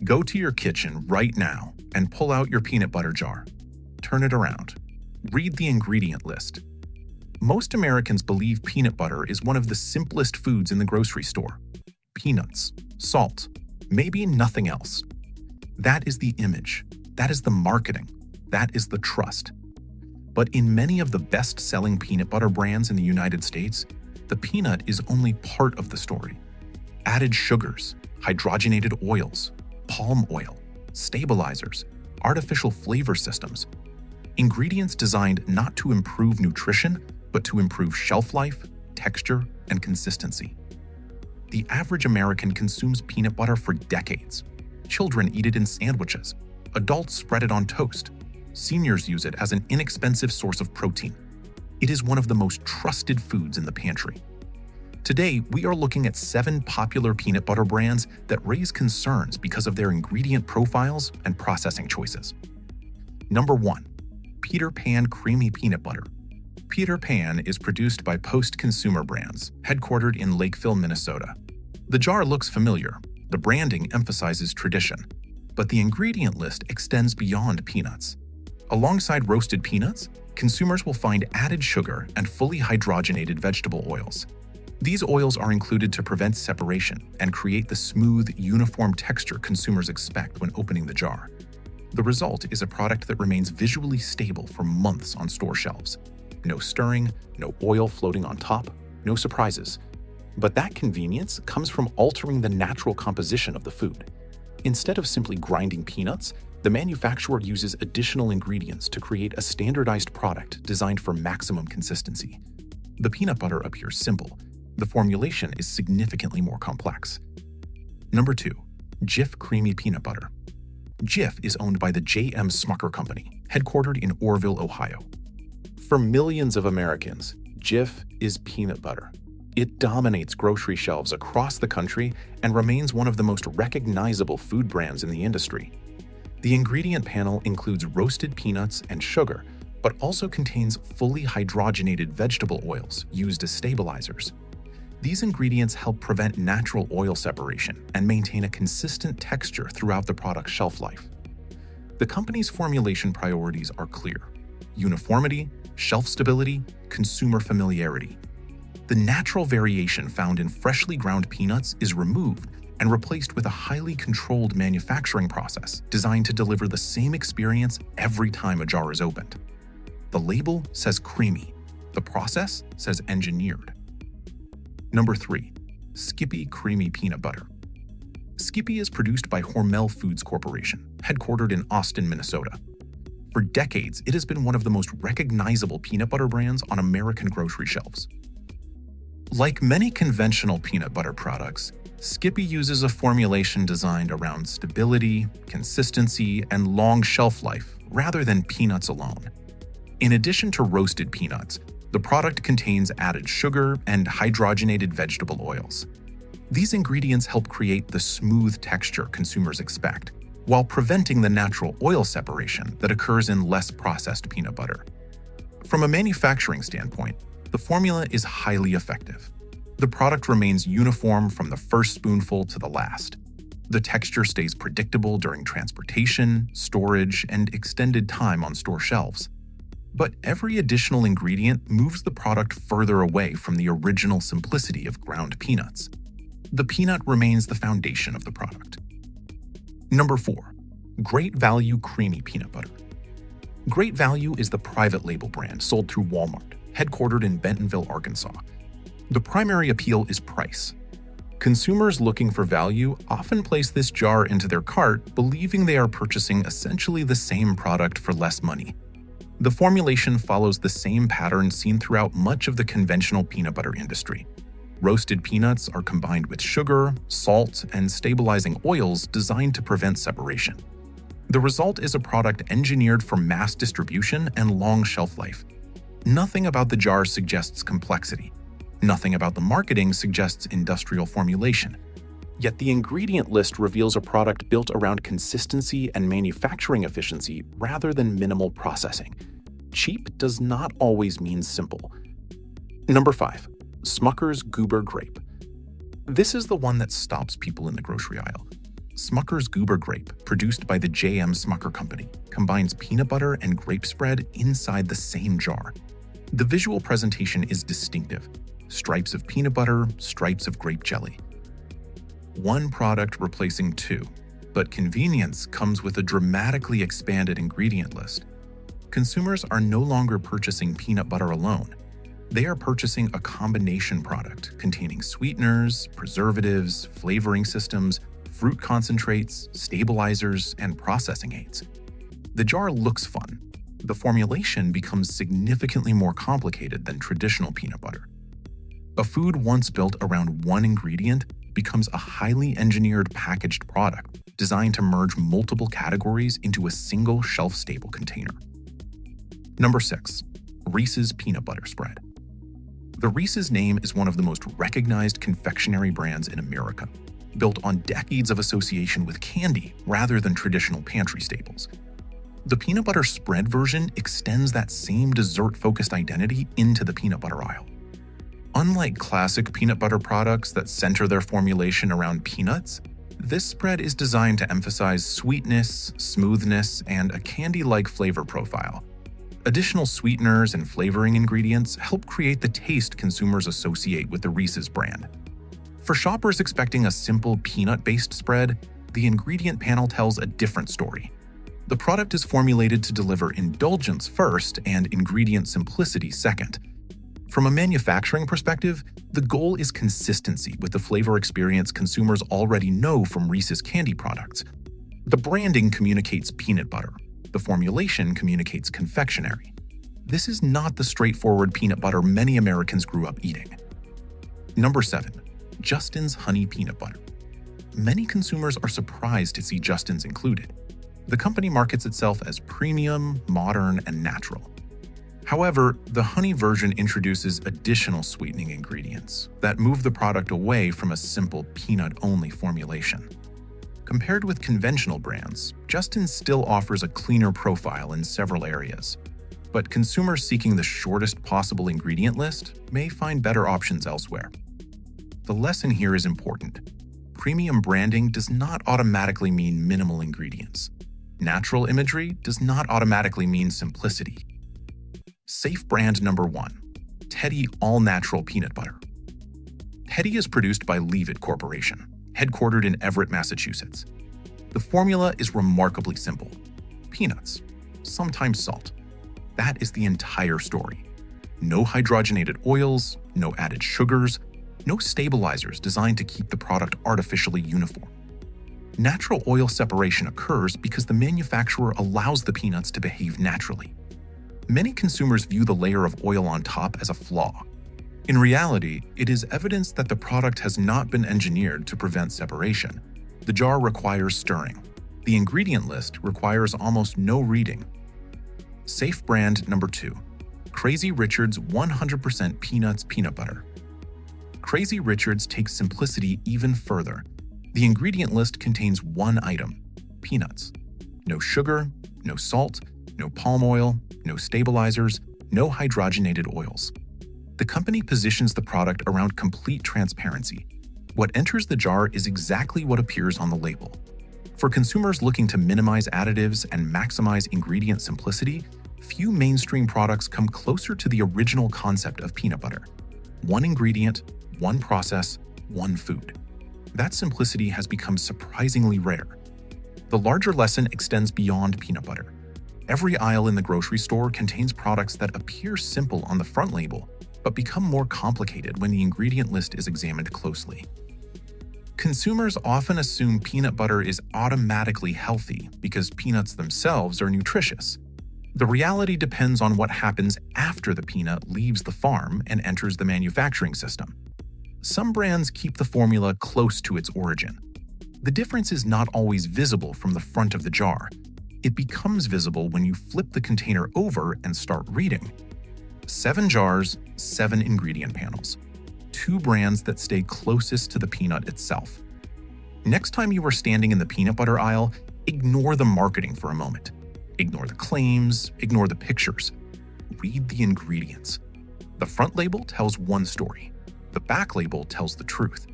Go to your kitchen right now and pull out your peanut butter jar. Turn it around. Read the ingredient list. Most Americans believe peanut butter is one of the simplest foods in the grocery store. Peanuts, salt, maybe nothing else. That is the image. That is the marketing. That is the trust. But in many of the best-selling peanut butter brands in the United States, the peanut is only part of the story. Added sugars, hydrogenated oils, palm oil, stabilizers, artificial flavor systems, ingredients designed not to improve nutrition, but to improve shelf life, texture, and consistency. The average American consumes peanut butter for decades. Children eat it in sandwiches. Adults spread it on toast. Seniors use it as an inexpensive source of protein. It is one of the most trusted foods in the pantry. Today, we are looking at 7 popular peanut butter brands that raise concerns because of their ingredient profiles and processing choices. Number 1. Peter Pan Creamy Peanut Butter. Peter Pan is produced by Post Consumer Brands, headquartered in Lakeville, Minnesota. The jar looks familiar. The branding emphasizes tradition. But the ingredient list extends beyond peanuts. Alongside roasted peanuts, consumers will find added sugar and fully hydrogenated vegetable oils. These oils are included to prevent separation and create the smooth, uniform texture consumers expect when opening the jar. The result is a product that remains visually stable for months on store shelves. No stirring, no oil floating on top, no surprises. But that convenience comes from altering the natural composition of the food. Instead of simply grinding peanuts, the manufacturer uses additional ingredients to create a standardized product designed for maximum consistency. The peanut butter appears simple. The formulation is significantly more complex. Number 2. Jif Creamy Peanut Butter. Jif is owned by the J.M. Smucker Company, headquartered in Orrville, Ohio. For millions of Americans, Jif is peanut butter. It dominates grocery shelves across the country and remains one of the most recognizable food brands in the industry. The ingredient panel includes roasted peanuts and sugar, but also contains fully hydrogenated vegetable oils used as stabilizers. These ingredients help prevent natural oil separation and maintain a consistent texture throughout the product's shelf life. The company's formulation priorities are clear: uniformity, shelf stability, consumer familiarity. The natural variation found in freshly ground peanuts is removed and replaced with a highly controlled manufacturing process designed to deliver the same experience every time a jar is opened. The label says creamy. The process says engineered. Number 3. Skippy Creamy Peanut Butter. Skippy is produced by Hormel Foods Corporation, headquartered in Austin, Minnesota. For decades, it has been one of the most recognizable peanut butter brands on American grocery shelves. Like many conventional peanut butter products, Skippy uses a formulation designed around stability, consistency, and long shelf life rather than peanuts alone. In addition to roasted peanuts, the product contains added sugar and hydrogenated vegetable oils. These ingredients help create the smooth texture consumers expect, while preventing the natural oil separation that occurs in less processed peanut butter. From a manufacturing standpoint, the formula is highly effective. The product remains uniform from the first spoonful to the last. The texture stays predictable during transportation, storage, and extended time on store shelves. But every additional ingredient moves the product further away from the original simplicity of ground peanuts. The peanut remains the foundation of the product. Number 4. Great Value Creamy Peanut Butter. Great Value is the private label brand sold through Walmart, headquartered in Bentonville, Arkansas. The primary appeal is price. Consumers looking for value often place this jar into their cart, believing they are purchasing essentially the same product for less money. The formulation follows the same pattern seen throughout much of the conventional peanut butter industry. Roasted peanuts are combined with sugar, salt, and stabilizing oils designed to prevent separation. The result is a product engineered for mass distribution and long shelf life. Nothing about the jar suggests complexity. Nothing about the marketing suggests industrial formulation. Yet the ingredient list reveals a product built around consistency and manufacturing efficiency rather than minimal processing. Cheap does not always mean simple. Number 5. Smucker's Goober Grape. This is the one that stops people in the grocery aisle. Smucker's Goober Grape, produced by the J.M. Smucker Company, combines peanut butter and grape spread inside the same jar. The visual presentation is distinctive: stripes of peanut butter, stripes of grape jelly. One product replacing two, but convenience comes with a dramatically expanded ingredient list. Consumers are no longer purchasing peanut butter alone. They are purchasing a combination product containing sweeteners, preservatives, flavoring systems, fruit concentrates, stabilizers, and processing aids. The jar looks fun. The formulation becomes significantly more complicated than traditional peanut butter. A food once built around one ingredient becomes a highly engineered packaged product designed to merge multiple categories into a single shelf-stable container. Number 6. Reese's Peanut Butter Spread. The Reese's name is one of the most recognized confectionery brands in America, built on decades of association with candy rather than traditional pantry staples. The peanut butter spread version extends that same dessert-focused identity into the peanut butter aisle. Unlike classic peanut butter products that center their formulation around peanuts, this spread is designed to emphasize sweetness, smoothness, and a candy-like flavor profile. Additional sweeteners and flavoring ingredients help create the taste consumers associate with the Reese's brand. For shoppers expecting a simple peanut-based spread, the ingredient panel tells a different story. The product is formulated to deliver indulgence first and ingredient simplicity second. From a manufacturing perspective, the goal is consistency with the flavor experience consumers already know from Reese's candy products. The branding communicates peanut butter. The formulation communicates confectionery. This is not the straightforward peanut butter many Americans grew up eating. Number 7. Justin's Honey Peanut Butter. Many consumers are surprised to see Justin's included. The company markets itself as premium, modern, and natural. However, the honey version introduces additional sweetening ingredients that move the product away from a simple peanut-only formulation. Compared with conventional brands, Justin's still offers a cleaner profile in several areas. But consumers seeking the shortest possible ingredient list may find better options elsewhere. The lesson here is important. Premium branding does not automatically mean minimal ingredients. Natural imagery does not automatically mean simplicity. Safe brand number 1. Teddy All-Natural Peanut Butter. Teddy is produced by Leave It Corporation, headquartered in Everett, Massachusetts. The formula is remarkably simple. Peanuts, sometimes salt. That is the entire story. No hydrogenated oils, no added sugars, no stabilizers designed to keep the product artificially uniform. Natural oil separation occurs because the manufacturer allows the peanuts to behave naturally. Many consumers view the layer of oil on top as a flaw. In reality, it is evidence that the product has not been engineered to prevent separation. The jar requires stirring. The ingredient list requires almost no reading. Safe brand number 2. Crazy Richard's 100% Peanuts Peanut Butter. Crazy Richard's takes simplicity even further. The ingredient list contains one item: peanuts. No sugar, no salt, no palm oil, no stabilizers, no hydrogenated oils. The company positions the product around complete transparency. What enters the jar is exactly what appears on the label. For consumers looking to minimize additives and maximize ingredient simplicity, few mainstream products come closer to the original concept of peanut butter. One ingredient, one process, one food. That simplicity has become surprisingly rare. The larger lesson extends beyond peanut butter. Every aisle in the grocery store contains products that appear simple on the front label, but become more complicated when the ingredient list is examined closely. Consumers often assume peanut butter is automatically healthy because peanuts themselves are nutritious. The reality depends on what happens after the peanut leaves the farm and enters the manufacturing system. Some brands keep the formula close to its origin. The difference is not always visible from the front of the jar. It becomes visible when you flip the container over and start reading. 7 jars, 7 ingredient panels. 2 brands that stay closest to the peanut itself. Next time you are standing in the peanut butter aisle, ignore the marketing for a moment. Ignore the claims, ignore the pictures. Read the ingredients. The front label tells one story. The back label tells the truth.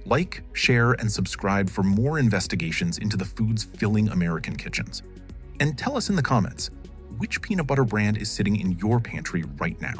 Like, share, and subscribe for more investigations into the foods filling American kitchens. And tell us in the comments, which peanut butter brand is sitting in your pantry right now?